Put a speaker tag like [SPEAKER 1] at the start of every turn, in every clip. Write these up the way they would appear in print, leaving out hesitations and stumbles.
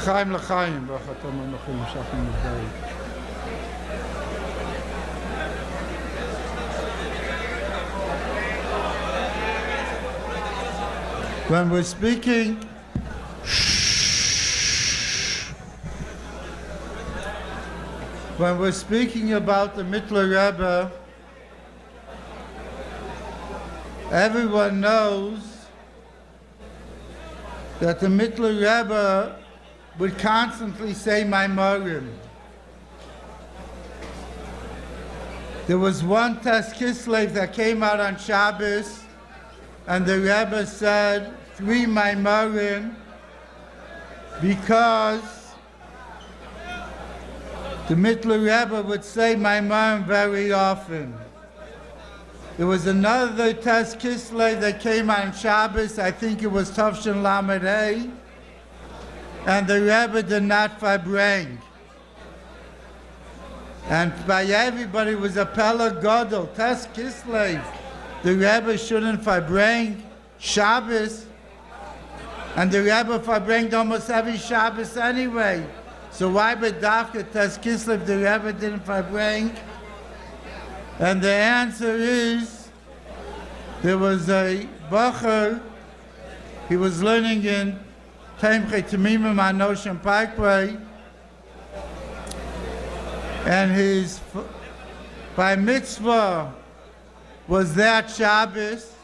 [SPEAKER 1] L'chaim l'chaim, Baruch Atah Anochim Shachim Yisrael. When we're speaking, when we're speaking about the Mittler Rebbe, everyone knows that the Mittler Rebbe would constantly say Maimarim. There was one Tes Kislev that came out on Shabbos, and the Rebbe said 3 Maimarim because the Mittler Rebbe would say Maimarim very often. There was another Tes Kislev that came on Shabbos, I think it was Tavshin Lamed Hey, and the Rebbe did not farbring. And by everybody it was a Pella Gadol, Tes Kislev. The Rebbe shouldn't farbring Shabbos, and the Rebbe farbringed almost every Shabbos anyway. So why bedafka Tes Kislev the Rebbe didn't farbring? And the answer is, there was a bacher, he was learning in Taimche Tamimim on Ocean Parkway, and his by mitzvah was that Shabbos,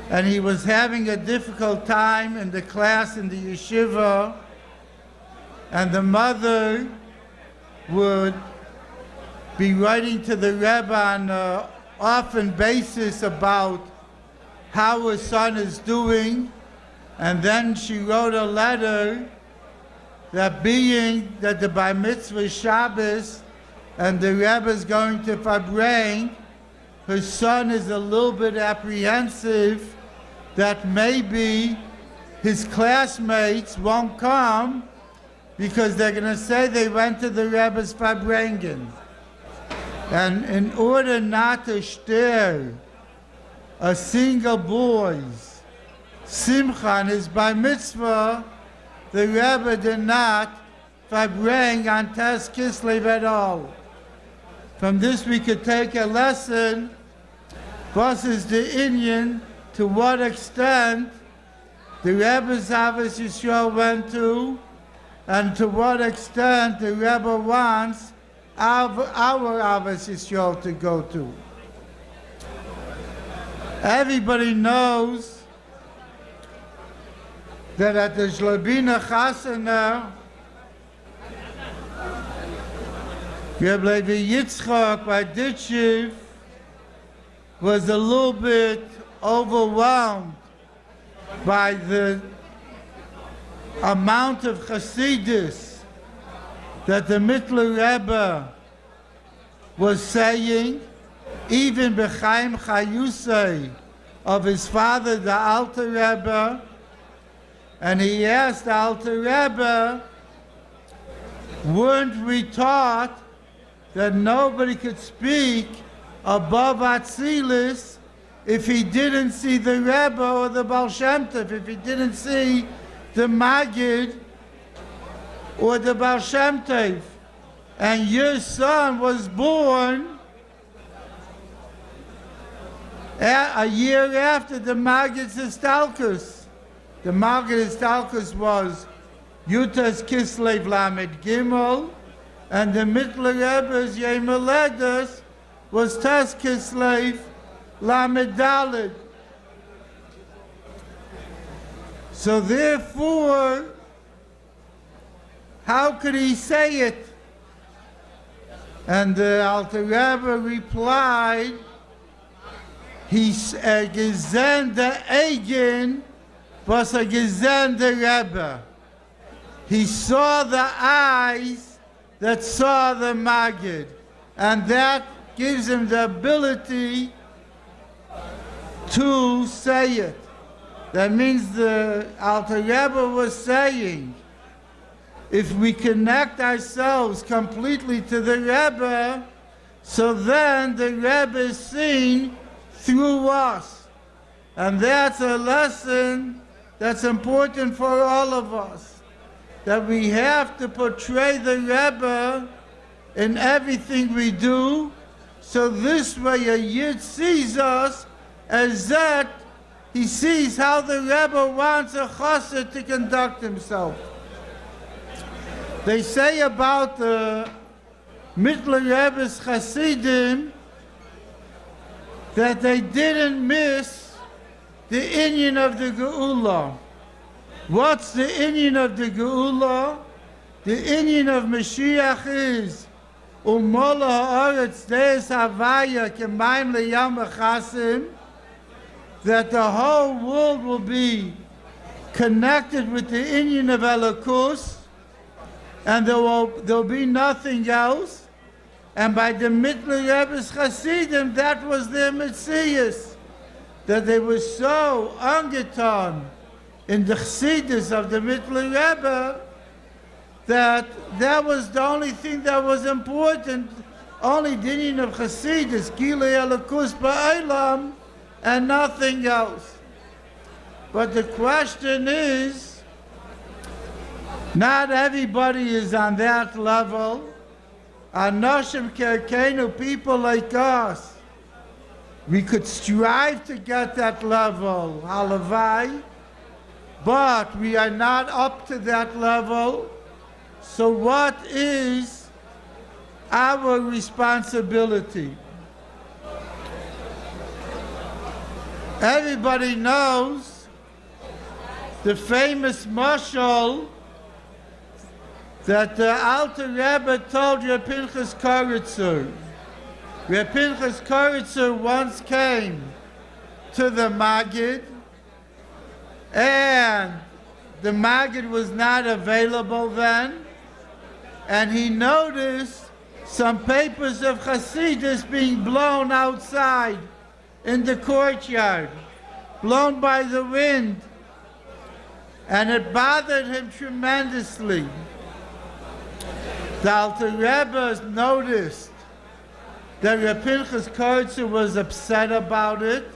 [SPEAKER 1] and he was having a difficult time in the class in the yeshiva, and the mother would be writing to the Rebbe on an often basis about how his son is doing, and then she wrote a letter that being that the Bar Mitzvah is Shabbos and the Rebbe is going to farbring, her son is a little bit apprehensive that maybe his classmates won't come because they're going to say they went to the Rebbe's farbringen. And in order not to stir a single boy's simcha on his bar mitzvah, the Rebbe did not farbring on Tes Kislev at all. From this we could take a lesson, what is the Indian, to what extent the Rebbe's Avos Yisrael went to, and to what extent the Rebbe wants our Avos Yisrael to go to. Everybody knows that at the Shlabina Chasana, Reb Levi Yitzchak by Ditchiv was a little bit overwhelmed by the amount of Chassidus that the Mittler Rebbe was saying, even B'chaim Chayusei of his father, the Alter Rebbe, and he asked the Alter Rebbe, weren't we taught that nobody could speak above Atzilus if he didn't see the Rebbe or the Baal Shem Tov, if he didn't see the Maggid or the Baal Shem Tov? And your son was born a year after the Maggid's Histalkus. The Maggid Histalkus was Yutas Kislev Lamed Gimel, and the Mittler Rebbe's Yom Haledos was Tes Kislev Lamed Daled. So therefore, how could he say it? And the Alter Rebbe replied, he's a gesender Eigen, was a gesender Rebbe. He saw the eyes that saw the Maggid, and that gives him the ability to say it. That means the Alter Rebbe was saying, if we connect ourselves completely to the Rebbe, so then the Rebbe is seen through us. And that's a lesson that's important for all of us. that we have to portray the Rebbe in everything we do, so this way a Yid sees us as that he sees how the Rebbe wants a chassid to conduct himself. They say about the Mittler Rebbe's Hasidim that they didn't miss the inyan of the Geula. What's the inyan of the Geula? The inyan of Mashiach is Umola ha'aretz deis havaya k'mayim leyam v'chasim, that the whole world will be connected with the inyan of Elokus, and there'll be nothing else. And by the Mittler Rebbe's Hasidim, that was their Metzias, that they were so angetan in the Chassidus of the Mittler Rebbe that was the only thing that was important, only dinim of Chassidus, Gilei Elokus Ba'olam, and nothing else. But the question is, not everybody is on that level. Anoshim Kerkenu, people like us, we could strive to get that level, halavai, but we are not up to that level. So what is our responsibility? Everybody knows the famous mashal that the Alter Rebbe told Reb Pinchas Koritzer. Reb Pinchas Koritzer once came to the Maggid, and the Maggid was not available then, and he noticed some papers of Hasidus being blown outside in the courtyard, blown by the wind, and it bothered him tremendously. The Alter Rebbe noticed that Reb Pinchas Koritzer was upset about it,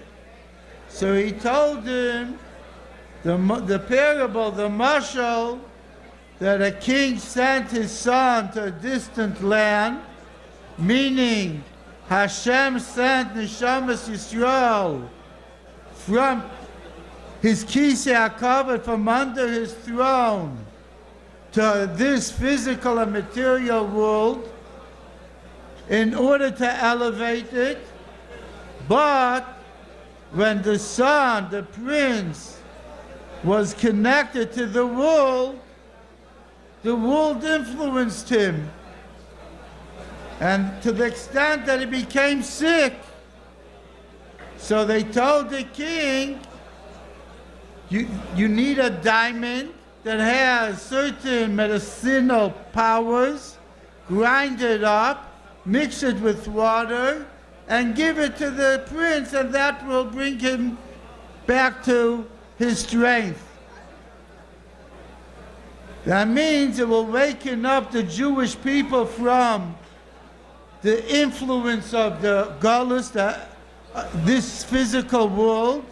[SPEAKER 1] so he told him the parable, the mashal, that a king sent his son to a distant land, meaning Hashem sent Neshamas Yisrael from his Kisei HaKavod, from under his throne, to this physical and material world in order to elevate it. But when the son, the prince, was connected to the world influenced him. And to the extent that he became sick. So they told the king, you need a diamond that has certain medicinal powers, grind it up, mix it with water, and give it to the prince, and that will bring him back to his strength. That means it will waken up the Jewish people from the influence of the Galus, this physical world,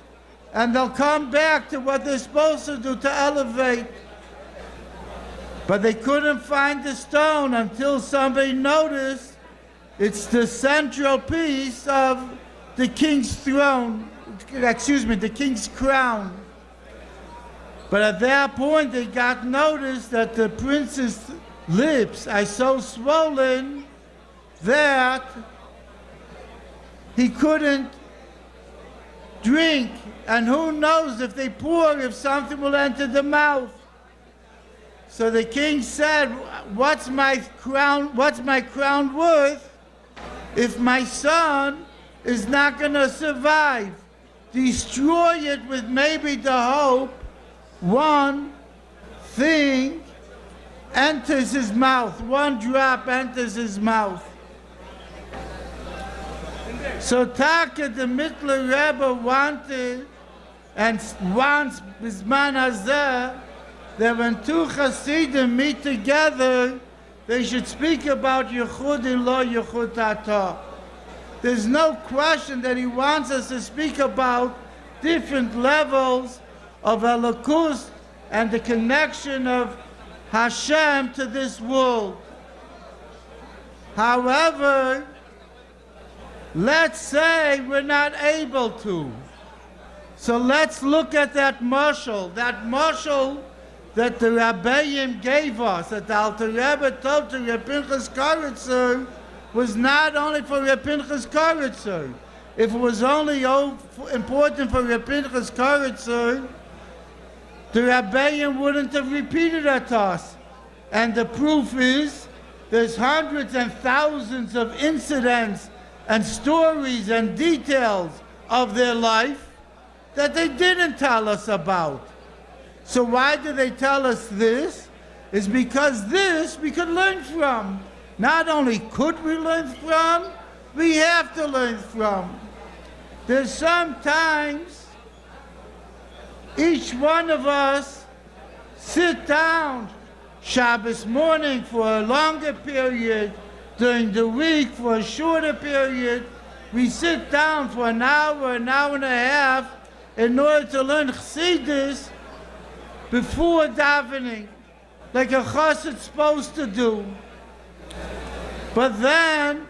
[SPEAKER 1] and they'll come back to what they're supposed to do to elevate. But they couldn't find the stone until somebody noticed it's the central piece of the king's throne, the king's crown. But at that point they got notice that the prince's lips are so swollen that he couldn't drink, and who knows if they pour, if something will enter the mouth. So the king said, what's my crown worth if my son is not going to survive? Destroy it with maybe the hope one thing enters his mouth, one drop enters his mouth. So Taka, the Mittler Rebbe, wanted and wants Bisman Hazeh that when two Hasidim meet together, they should speak about Yechud Ilo, Yechud Tata. There's no question that he wants us to speak about different levels of Elokus and the connection of Hashem to this world. However, let's say we're not able to. So let's look at that mashal that the Rabbeim gave us, that the Alter Rebbe told to Reb Pinchas Koritzer, was not only for Reb Pinchas Koritzer. If it was only important for Reb Pinchas Koritzer, the Rabbeim wouldn't have repeated it to us. And the proof is, there's hundreds and thousands of incidents and stories and details of their life that they didn't tell us about. So why do they tell us this? It's because this we could learn from. Not only could we learn from, we have to learn from. There's sometimes each one of us sit down Shabbos morning for a longer period, during the week for a shorter period. We sit down for an hour and a half in order to learn Chassidus before davening, like a chassid's supposed to do. But then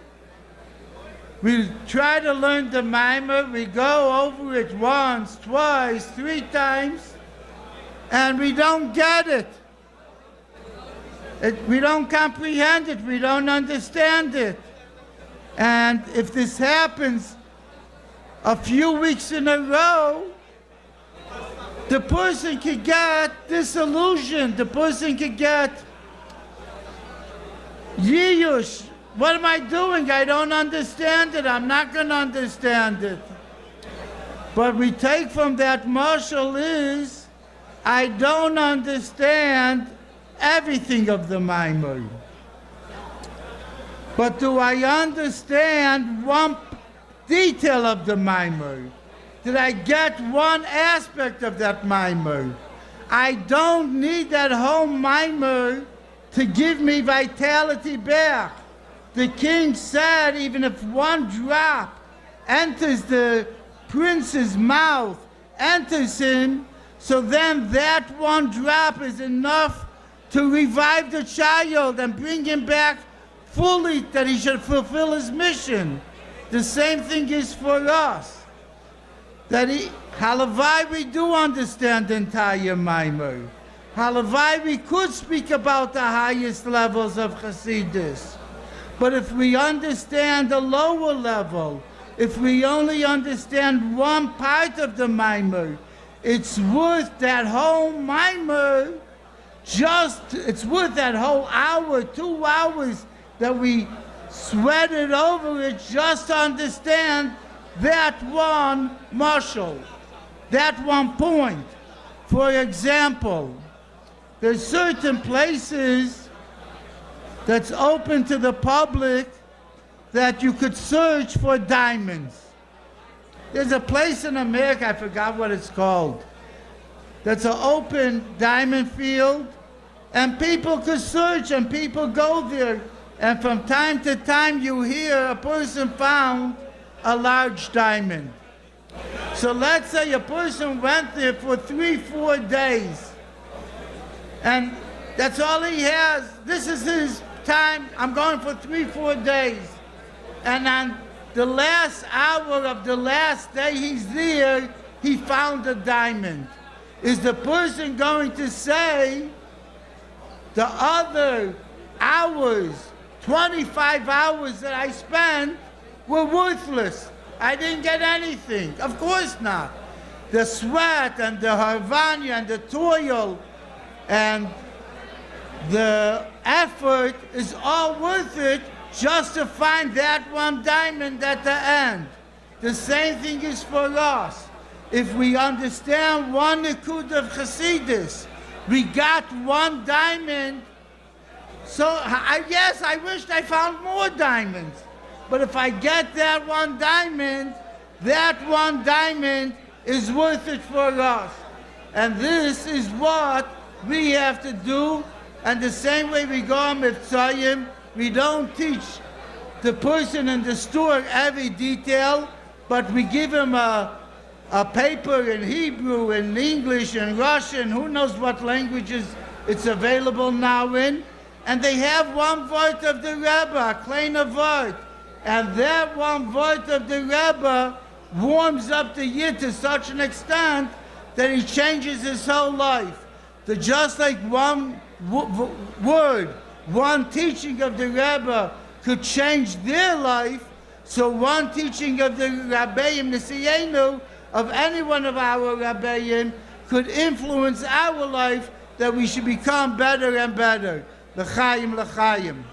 [SPEAKER 1] we try to learn the Maimer, we go over it once, twice, 3 times, and we don't get it. We don't comprehend it, we don't understand it. And if this happens a few weeks in a row, the person could get disillusioned, the person could get yiyush. What am I doing? I don't understand it. I'm not going to understand it. But we take from that mashal is, I don't understand everything of the Maimon. But do I understand one detail of the Maimon? Did I get one aspect of that Maimon? I don't need that whole Maimon to give me vitality back. The king said even if one drop enters the prince's mouth, enters him, so then that one drop is enough to revive the child and bring him back fully, that he should fulfill his mission. The same thing is for us. Halavai, we do understand the entire Maimer. Halavai, we could speak about the highest levels of Chassidus. But if we understand the lower level, if we only understand one part of the Maimer, it's worth that whole Maimer, it's worth that whole hour, 2 hours that we sweated over it just to understand that one mashal, that one point. For example, there's certain places that's open to the public that you could search for diamonds. There's a place in America, I forgot what it's called, that's an open diamond field, and people could search and people go there, and from time to time you hear a person found a large diamond. So let's say a person went there for 3-4 days, and that's all he has. This is his time. I'm going for 3-4 days. And on the last hour of the last day he's there, he found a diamond. Is the person going to say the other hours, 25 hours that I spent, were worthless? I didn't get anything. Of course not. The sweat and the harvanya and the toil and the effort is all worth it just to find that one diamond at the end. The same thing is for us. If we understand one nikud of Chassidus, we got one diamond. So yes, I wished I found more diamonds. But if I get that one diamond is worth it for us. And this is what we have to do. And the same way we go on Mitzrayim, we don't teach the person in the store every detail, but we give him a paper in Hebrew, in English, in Russian, who knows what languages It's available now and they have one word of the Rebbe, a kleiner word. And that one word of the Rebbe warms up the Yid to such an extent that he changes his whole life. Just like one word, one teaching of the Rebbe could change their life, so one teaching of the Rabbeim Nisiyenu, of any one of our Rabbeim, could influence our life that we should become better and better. L'chaim, l'chaim.